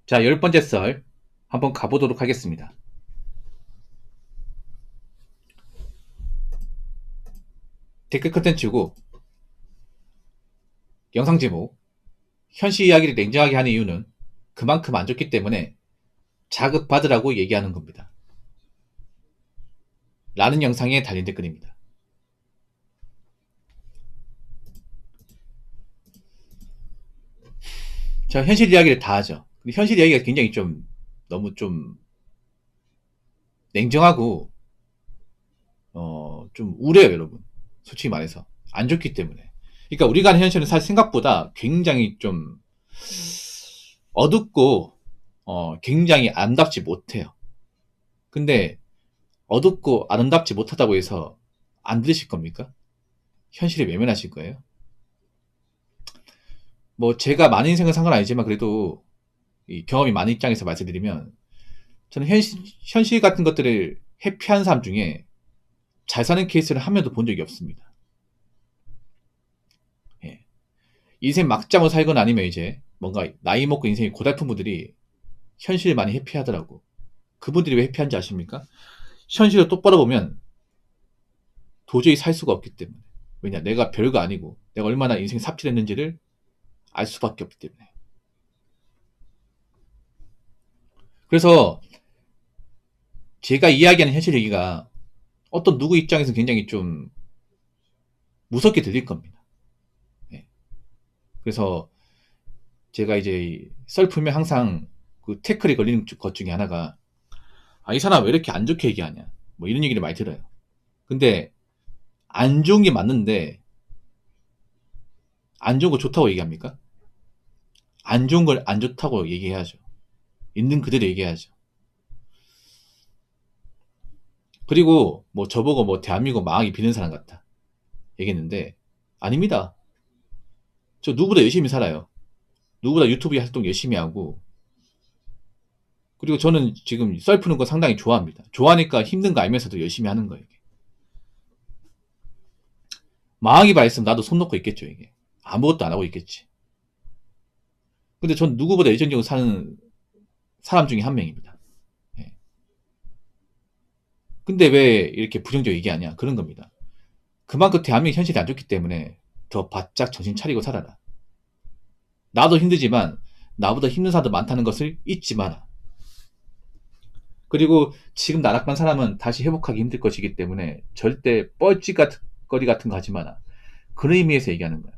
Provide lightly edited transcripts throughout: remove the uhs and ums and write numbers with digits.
자, 10번째 썰 한번 가보도록 하겠습니다. 댓글 컨텐츠고 영상 제목 현실 이야기를 냉정하게 하는 이유는 그만큼 안 좋기 때문에 자극받으라고 얘기하는 겁니다. 라는 영상에 달린 댓글입니다. 자, 현실 이야기를 다 하죠. 근데 현실 이야기가 굉장히 너무 냉정하고 좀 우려요, 여러분. 솔직히 말해서 안 좋기 때문에. 그러니까 우리가 하는 현실은 사실 생각보다 굉장히 좀 어둡고 굉장히 아름답지 못해요. 근데 어둡고 아름답지 못하다고 해서 안 들으실 겁니까? 현실에 외면하실 거예요? 뭐 제가 많은 인생은 상관 아니지만 그래도 이 경험이 많은 입장에서 말씀드리면 저는 현실 같은 것들을 회피한 사람 중에 잘 사는 케이스를 한 명도 본 적이 없습니다. 예. 인생 막장으로 살거나 아니면 이제 뭔가 나이 먹고 인생이 고달픈 분들이 현실을 많이 회피하더라고. 그분들이 왜 회피한지 아십니까? 현실을 똑바로 보면 도저히 살 수가 없기 때문에. 왜냐, 내가 별거 아니고 내가 얼마나 인생 삽질했는지를 알 수밖에 없기 때문에. 그래서 제가 이야기하는 현실 얘기가 어떤 누구 입장에서는 굉장히 좀 무섭게 들릴 겁니다. 네. 그래서 제가 이제 썰 풀면 항상 그 태클이 걸리는 것 중에 하나가 이 사람 왜 이렇게 안 좋게 얘기하냐 뭐 이런 얘기를 많이 들어요. 근데 안 좋은 게 맞는데 안 좋은 거 좋다고 얘기합니까? 안 좋은 걸 안 좋다고 얘기해야죠. 있는 그대로 얘기해야죠. 그리고 뭐 저보고 뭐 대한민국 망하기 비는 사람 같다 얘기했는데 아닙니다. 저 누구보다 열심히 살아요. 누구보다 유튜브 활동 열심히 하고 그리고 저는 지금 썰 푸는 거 상당히 좋아합니다. 좋아하니까 힘든 거 알면서도 열심히 하는 거예요. 이게. 망하기 바랬으면 나도 손 놓고 있겠죠. 이게 아무것도 안 하고 있겠지. 근데 전 누구보다 열정적으로 사는 사람 중에 한 명입니다. 예. 근데 왜 이렇게 부정적으로 얘기하냐 그런 겁니다. 그만큼 대한민국 현실이 안 좋기 때문에 더 바짝 정신 차리고 살아라. 나도 힘들지만 나보다 힘든 사람도 많다는 것을 잊지 마라. 그리고 지금 나락한 사람은 다시 회복하기 힘들 것이기 때문에 절대 뻘짓거리 같은 거 하지 마라. 그런 의미에서 얘기하는 거야.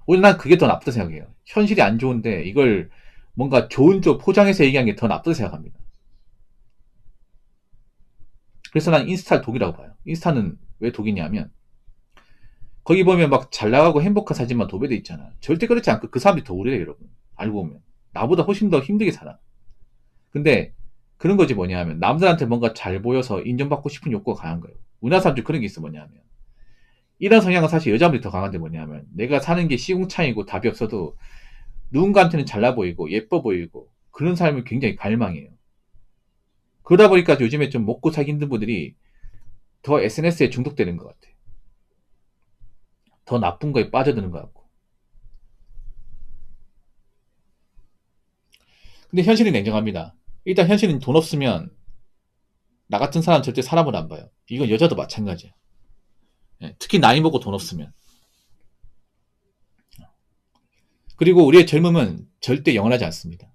오히려 난 그게 더 나쁘다 생각해요. 현실이 안 좋은데 이걸 뭔가 좋은 쪽 포장해서 얘기하는 게 더 나쁘다 생각합니다. 그래서 난 인스타를 독이라고 봐요. 인스타는 왜 독이냐면 거기 보면 막 잘 나가고 행복한 사진만 도배돼 있잖아. 절대 그렇지 않고 그 사람들이 더 우려해 여러분. 알고 보면. 나보다 훨씬 더 힘들게 살아. 근데 그런 거지 뭐냐 하면 남들한테 뭔가 잘 보여서 인정받고 싶은 욕구가 강한 거예요. 우리나라 사람들 그런 게 있어 뭐냐 하면 이런 성향은 사실 여자분들이 더 강한데 뭐냐 하면 내가 사는 게 시궁창이고 답이 없어도 누군가한테는 잘나 보이고 예뻐 보이고 그런 삶을 굉장히 갈망해요. 그러다 보니까 요즘에 좀 먹고 살기 힘든 분들이 더 SNS에 중독되는 것 같아요. 더 나쁜 거에 빠져드는 것 같고. 근데 현실은 냉정합니다. 일단 현실은 돈 없으면 나 같은 사람 절대 사람을 안 봐요. 이건 여자도 마찬가지야. 예, 특히 나이 먹고 돈 없으면. 그리고 우리의 젊음은 절대 영원하지 않습니다.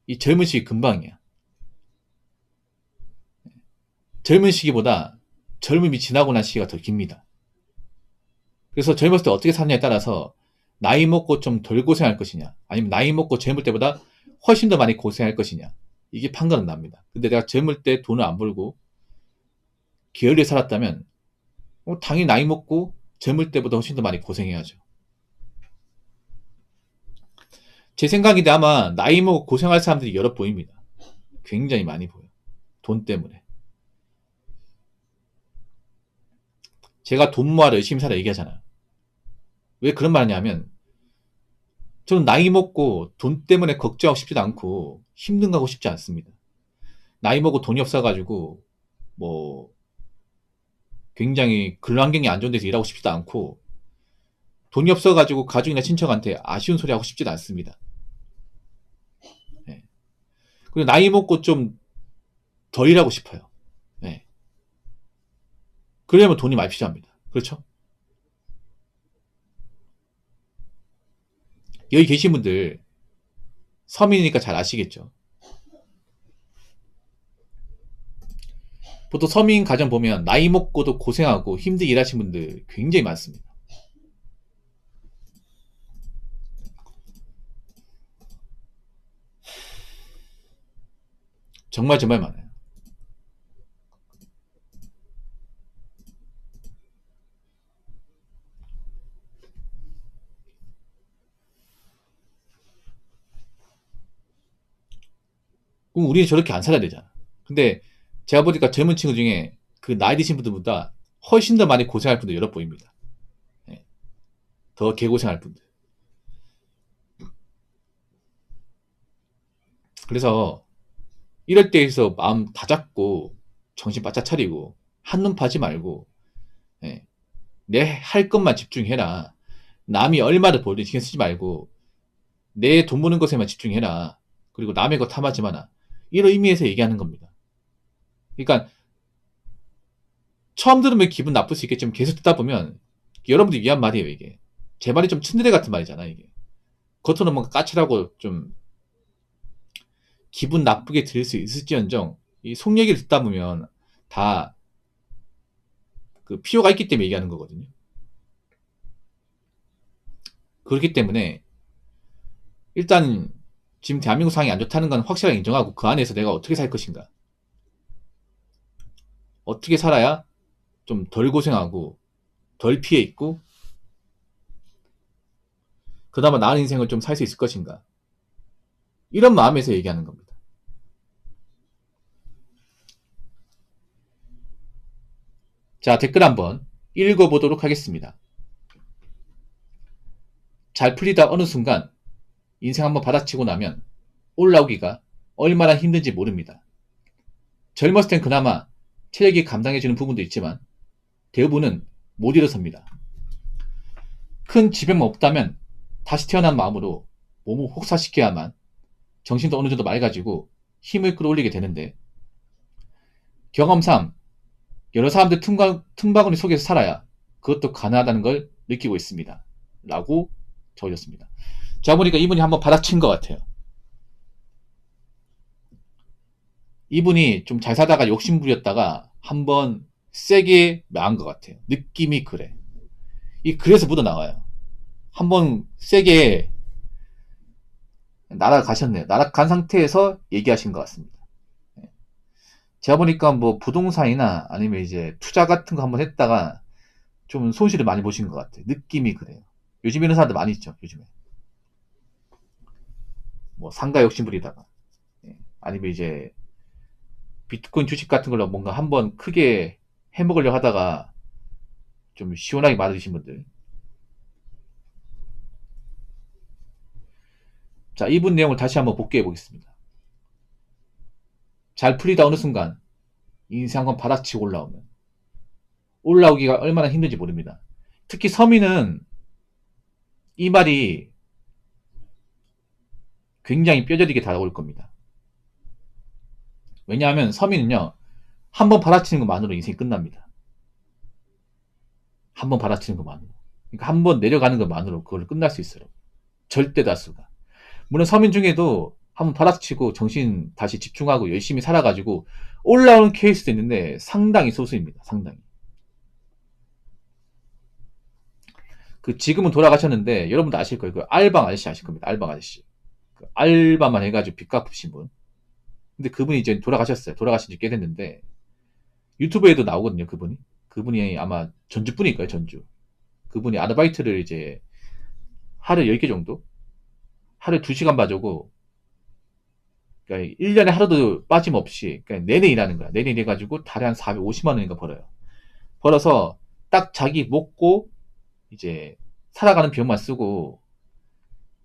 이 젊은 시기 금방이야. 젊은 시기보다 젊음이 지나고 난 시기가 더 깁니다. 그래서 젊었을 때 어떻게 사느냐에 따라서 나이 먹고 좀 덜 고생할 것이냐 아니면 나이 먹고 젊을 때보다 훨씬 더 많이 고생할 것이냐 이게 판가름 납니다. 근데 내가 젊을 때 돈을 안 벌고 게을리에 살았다면 당연히 나이 먹고 젊을 때보다 훨씬 더 많이 고생해야죠. 제 생각인데 아마 나이 먹고 고생할 사람들이 여러 보입니다. 굉장히 많이 보여요. 돈 때문에. 제가 돈 모아라 열심히 살아 얘기하잖아요. 왜 그런 말 하냐면 저는 나이 먹고 돈 때문에 걱정하고 싶지도 않고 힘든 거 하고 싶지 않습니다. 나이 먹고 돈이 없어가지고 뭐 굉장히 근로 환경이 안 좋은 데서 일하고 싶지도 않고 돈이 없어가지고 가족이나 친척한테 아쉬운 소리 하고 싶지도 않습니다. 네. 그리고 나이 먹고 좀 덜 일하고 싶어요. 네. 그러려면 돈이 많이 필요합니다. 그렇죠? 여기 계신 분들 서민이니까 잘 아시겠죠? 보통 서민 가정 보면 나이 먹고도 고생하고 힘들게 일하시는 분들 굉장히 많습니다. 정말 정말 많아요. 그럼 우리는 저렇게 안 살아야 되잖아. 근데 제가 보니까 젊은 친구 중에 그 나이 드신 분들보다 훨씬 더 많이 고생할 분들 여러 보입니다. 네. 더 개고생할 분들. 그래서 이럴 때에서 마음 다 잡고 정신 바짝 차리고 한눈 파지 말고 예, 내 할 것만 집중해라. 남이 얼마를 벌든 신경 쓰지 말고 내 돈 버는 것에만 집중해라. 그리고 남의 것 탐하지 마라. 이런 의미에서 얘기하는 겁니다. 그러니까 처음 들으면 기분 나쁠 수 있겠지만 계속 듣다 보면 여러분들이 위한 말이에요, 이게. 제 말이 좀 츤드레 같은 말이잖아, 이게. 겉으로는 뭔가 까칠하고 좀 기분 나쁘게 들을 수 있을지언정 이 속 얘기를 듣다 보면 다 그 필요가 있기 때문에 얘기하는 거거든요. 그렇기 때문에 일단 지금 대한민국 상황이 안 좋다는 건 확실하게 인정하고 그 안에서 내가 어떻게 살 것인가. 어떻게 살아야 좀 덜 고생하고 덜 피해 있고 그나마 나은 인생을 좀 살 수 있을 것인가. 이런 마음에서 얘기하는 겁니다. 자, 댓글 한번 읽어보도록 하겠습니다. 잘 풀리다 어느 순간 인생 한번 받아치고 나면 올라오기가 얼마나 힘든지 모릅니다. 젊었을 땐 그나마 체력이 감당해주는 부분도 있지만 대부분은 못 일어섭니다. 큰 지병만 없다면 다시 태어난 마음으로 몸을 혹사시켜야만 정신도 어느 정도 맑아지고 힘을 끌어올리게 되는데 경험상 여러 사람들 틈바구니 속에서 살아야 그것도 가능하다는 걸 느끼고 있습니다. 라고 적어줬습니다. 제가 보니까 이분이 한번 받아친 것 같아요. 이분이 좀 잘 살다가 욕심부렸다가 한번 세게 망한 것 같아요. 느낌이 그래. 그래서 묻어나와요. 한번 세게 날아가셨네요. 날아간 상태에서 얘기하신 것 같습니다. 제가 보니까 뭐 부동산이나 아니면 이제 투자 같은 거 한번 했다가 좀 손실을 많이 보신 것 같아요. 느낌이 그래요. 요즘 이런 사람들 많이 있죠. 요즘에 뭐 상가 욕심 부리다가 아니면 이제 비트코인 주식 같은 걸로 뭔가 한번 크게 해먹으려고 하다가 좀 시원하게 맞으신 분들. 자, 이분 내용을 다시 한번 복귀해 보겠습니다. 잘 풀리다 어느 순간 인생 한번 받아치고 올라오면 올라오기가 얼마나 힘든지 모릅니다. 특히 서민은 이 말이 굉장히 뼈저리게 다가올 겁니다. 왜냐하면 서민은요, 한번 받아치는 것만으로 인생이 끝납니다. 한번 받아치는 것만으로. 그러니까 한번 내려가는 것만으로 그걸 끝날 수 있어요. 절대 다수가. 물론 서민 중에도 한번 받아치고 정신 다시 집중하고 열심히 살아가지고 올라오는 케이스도 있는데 상당히 소수입니다. 상당히. 지금은 돌아가셨는데 여러분도 아실 거예요. 알방 아저씨 아실 겁니다. 알방 아저씨. 알바만 해가지고 빚 갚으신 분. 근데 그분이 이제 돌아가셨어요. 돌아가신 지 꽤 됐는데 유튜브에도 나오거든요. 그분이 아마 전주 분일 거예요. 전주. 그분이 아르바이트를 이제 하루 10개 정도? 하루에 2시간 봐주고 그러니까 1년에 하루도 빠짐없이 그러니까 내내 일하는 거야. 내내 일해가지고 달에 한 450만 원인가 벌어요. 벌어서 딱 자기 먹고 이제 살아가는 비용만 쓰고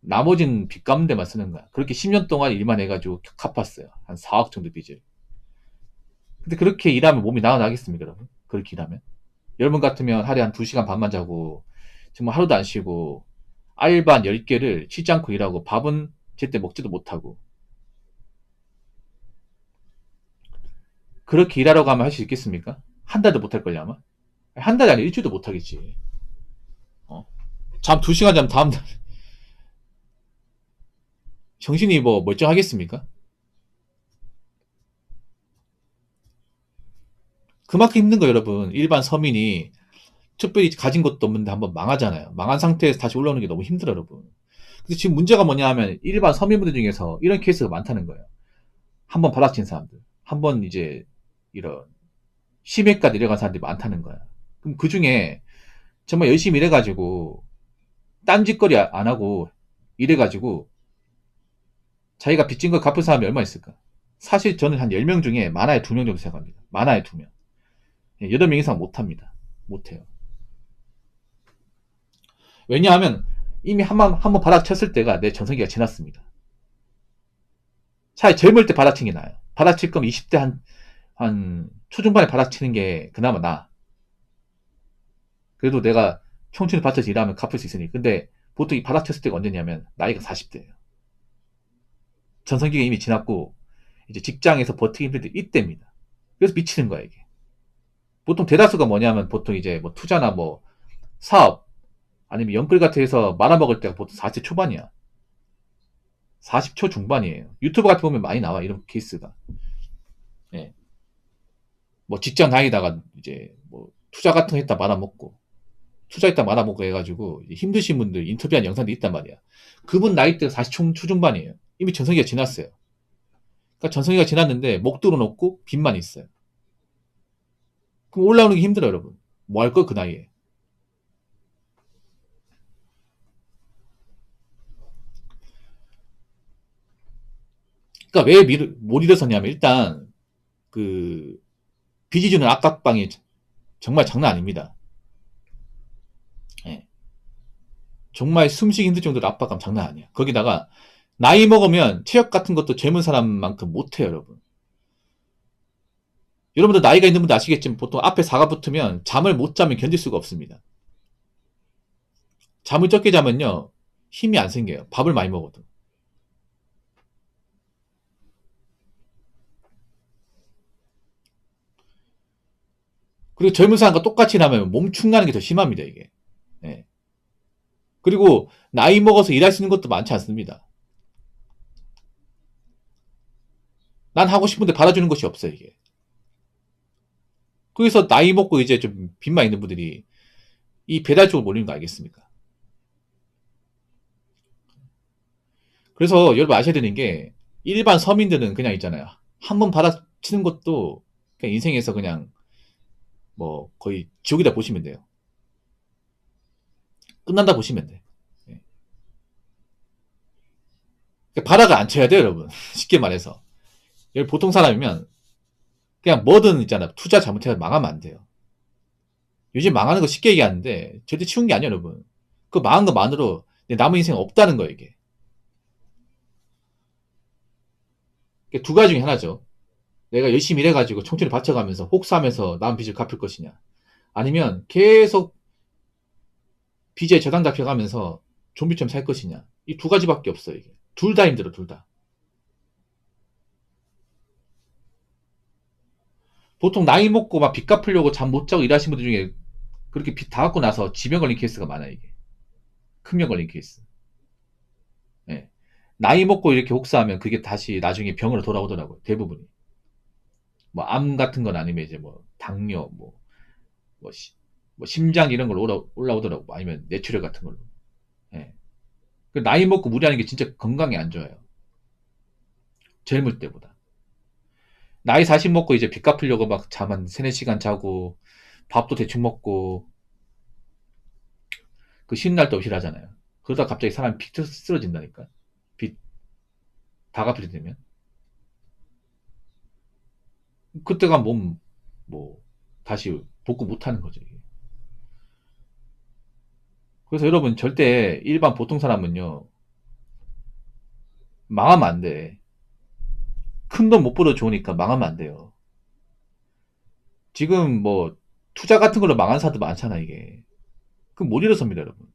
나머지는 빚 갚는 데만 쓰는 거야. 그렇게 10년 동안 일만 해가지고 갚았어요. 한 4억 정도 빚을. 근데 그렇게 일하면 몸이 나아나겠습니까, 여러분? 그렇게 일하면? 여러분 같으면 하루에 한 2시간 반만 자고 정말 하루도 안 쉬고 알바 한 10개를 쉬지 않고 일하고 밥은 제때 먹지도 못하고 그렇게 일하라고 하면 할 수 있겠습니까? 한 달도 못할걸요 아마? 한 달이 아니라 일주일도 못하겠지. 어. 잠 2시간 자면 다음 날 정신이 뭐 멀쩡하겠습니까? 그만큼 힘든 거 여러분. 일반 서민이 특별히 가진 것도 없는데 한번 망하잖아요. 망한 상태에서 다시 올라오는 게 너무 힘들어요, 여러분. 근데 지금 문제가 뭐냐 하면 일반 서민분들 중에서 이런 케이스가 많다는 거예요. 한번 바닥친 사람들. 한번 이제 이런 심해까지 내려간 사람들이 많다는 거야. 그럼 그 중에 정말 열심히 일해가지고 딴짓거리 안 하고 일해가지고 자기가 빚진 걸 갚을 사람이 얼마 있을까? 사실 저는 한 10명 중에 많아야 2명 정도 생각합니다. 많아야 2명. 8명 이상 못합니다. 못해요. 왜냐하면 이미 한번 바닥쳤을 때가 내 전성기가 지났습니다. 차라리 젊을 때 바닥치는 게 나아요. 바닥칠 거면 20대 한 초중반에 바닥치는 게 그나마 나아. 그래도 내가 청춘에 바쳐서 일하면 갚을 수 있으니. 근데 보통 이 바닥쳤을 때가 언제냐면 나이가 40대예요. 전성기가 이미 지났고 이제 직장에서 버티기 힘들 때 이때입니다. 그래서 미치는 거야 이게. 보통 대다수가 뭐냐면 보통 이제 뭐 투자나 뭐 사업 아니면 연끌 같은 데서 말아먹을 때가 보통 40대 초반이야. 40초 중반이에요. 유튜브 같은 거 보면 많이 나와 이런 케이스가. 예. 뭐 직장 다니다가 이제 뭐 투자 같은 거 했다 말아먹고 투자했다 말아먹고 해가지고 힘드신 분들 인터뷰한 영상도 있단 말이야. 그분 나이대가 40초 초중반이에요. 이미 전성기가 지났어요. 그러니까 전성기가 지났는데 목돈은 없고 빚만 있어요. 그럼 올라오는 게 힘들어요, 여러분. 뭐 할 거 그 나이에. 그러니까 왜 못 일어서냐면 일단 그 빚이 주는 압박방이 정말 장난 아닙니다. 예. 정말 숨쉬기 힘들 정도로 압박감 장난 아니야. 거기다가 나이 먹으면 체력 같은 것도 젊은 사람만큼 못해요, 여러분. 여러분들 나이가 있는 분들 아시겠지만 보통 앞에 4가 붙으면 잠을 못 자면 견딜 수가 없습니다. 잠을 적게 자면요 힘이 안 생겨요. 밥을 많이 먹어도. 그리고 젊은 사람과 똑같이 나면 몸 축나는 게 더 심합니다, 이게. 예. 그리고 나이 먹어서 일할 수 있는 것도 많지 않습니다. 난 하고 싶은데 받아주는 것이 없어요, 이게. 그래서 나이 먹고 이제 좀 빚만 있는 분들이 이 배달 쪽으로 몰리는 거 알겠습니까? 그래서 여러분 아셔야 되는 게 일반 서민들은 그냥 있잖아요. 한 번 받아치는 것도 그냥 인생에서 그냥 뭐 거의 지옥이다 보시면 돼요. 끝난다 보시면 돼. 예. 바닥을 안 쳐야 돼요, 여러분. 쉽게 말해서. 보통 사람이면 그냥 뭐든 있잖아. 투자 잘못해서 망하면 안 돼요. 요즘 망하는 거 쉽게 얘기하는데 절대 쉬운 게 아니에요, 여러분. 그 망한 것만으로 내 남은 인생 없다는 거예요, 이게. 두 가지 중에 하나죠. 내가 열심히 일해가지고 청춘을 바쳐가면서 혹사하면서 남은 빚을 갚을 것이냐. 아니면 계속 빚에 저당 잡혀가면서 좀비처럼 살 것이냐. 이 두 가지밖에 없어요, 이게. 둘 다 힘들어, 둘 다. 보통 나이 먹고 막 빚 갚으려고 잠 못 자고 일하시는 분들 중에 그렇게 빚 다 갚고 나서 지병 걸린 케이스가 많아요, 이게. 큰 병 걸린 케이스. 예. 나이 먹고 이렇게 혹사하면 그게 다시 나중에 병으로 돌아오더라고요, 대부분이. 뭐, 암 같은 건 아니면 이제 뭐, 당뇨, 뭐, 뭐 심장 이런 걸 올라오더라고. 아니면 뇌출혈 같은 걸로. 예. 그 나이 먹고 무리하는 게 진짜 건강에 안 좋아요. 젊을 때보다. 나이 40 먹고 이제 빚 갚으려고 막 잠 한 3, 4시간 자고, 밥도 대충 먹고, 그 쉬는 날도 없이 하잖아요. 그러다 갑자기 사람이 픽 쓰러진다니까. 빚 다 갚을 때 되면. 그때가 몸, 뭐, 다시 복구 못 하는 거죠. 이게. 그래서 여러분 절대 일반 보통 사람은요, 망하면 안 돼. 큰 돈 못 벌어 좋으니까 망하면 안 돼요. 지금 뭐, 투자 같은 걸로 망한 사도 많잖아, 이게. 그럼 못 일어섭니다, 여러분.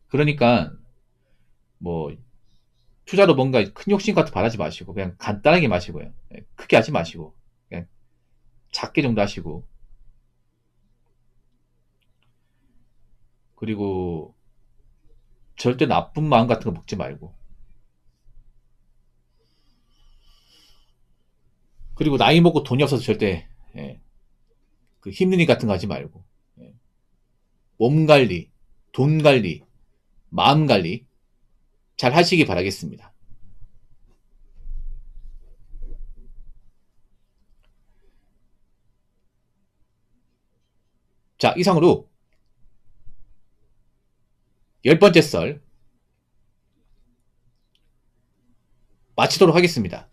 그러니까 뭐 투자로 뭔가 큰 욕심 같은 거 바라지 마시고 그냥 간단하게 마시고요. 크게 하지 마시고 그냥 작게 정도 하시고, 그리고 절대 나쁜 마음 같은 거 먹지 말고, 그리고 나이 먹고 돈이 없어서 절대 그 힘든 일 같은 거 하지 말고, 예, 몸 관리, 돈 관리, 마음 관리 잘 하시기 바라겠습니다. 자, 이상으로 10번째 썰 마치도록 하겠습니다.